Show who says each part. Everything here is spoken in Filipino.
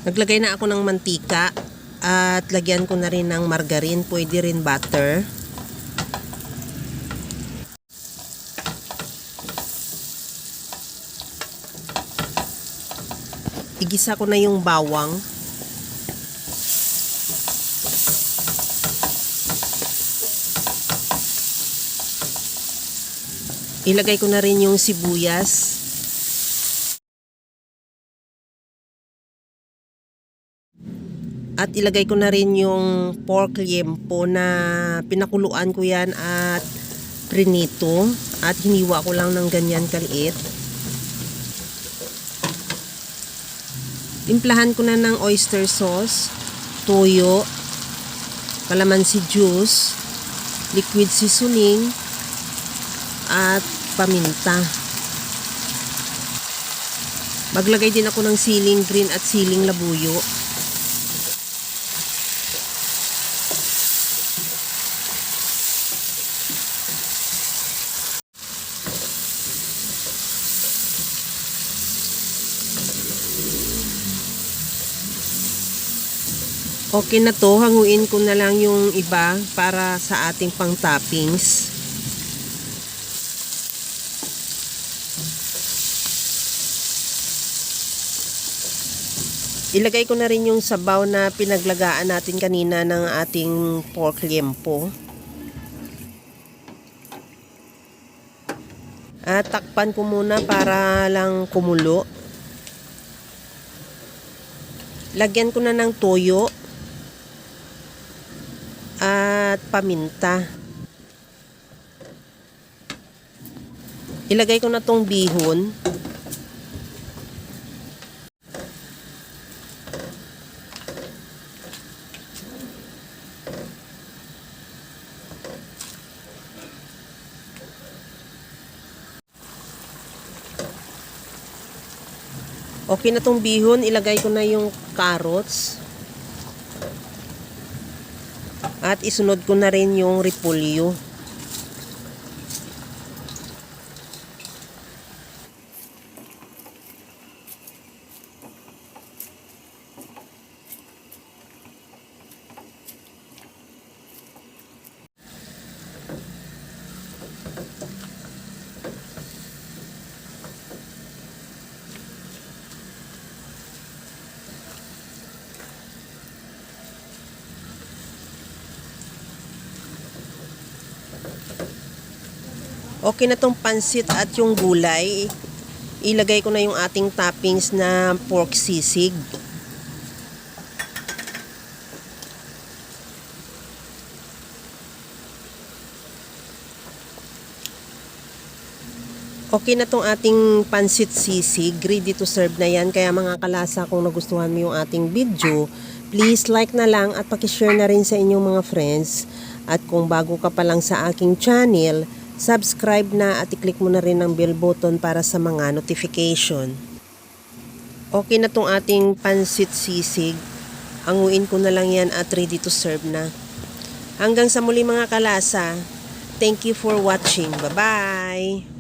Speaker 1: Naglagay na ako ng mantika at lagyan ko na rin ng margarine, pwede rin butter. Igisa ko na yung bawang. Ilagay ko na rin yung sibuyas. At ilagay ko na rin yung pork liempo na pinakuluan ko yan at prinito. At hiniwa ko lang ng ganyan kaliit. Timplahan ko na ng oyster sauce, toyo, calamansi juice, liquid seasoning, at paminta. Maglagay din ako ng siling green at siling labuyo. Okay na to, hanguin ko na lang yung iba para sa ating pang toppings. Ilagay ko na rin yung sabaw na pinaglagaan natin kanina ng ating pork liempo. At takpan ko muna para lang kumulo. Lagyan ko na ng toyo at paminta. Ilagay ko na tong bihon. Okay na tong bihon, ilagay ko na yung carrots. At isunod ko na rin yung repolyo. Okay na tong pansit at yung gulay. Ilagay ko na yung ating toppings na pork sisig. Okay na tong ating pansit sisig. Ready to serve na yan. Kaya mga kalasa, kung nagustuhan mo yung ating video, please like na lang at pakishare na rin sa inyong mga friends. At kung bago ka pa lang sa aking channel, subscribe na at i-click mo na rin ang bell button para sa mga notification. Okay na tong ating pansit sisig. Hanguin ko na lang yan at ready to serve na. Hanggang sa muli mga kalasa. Thank you for watching. Bye-bye!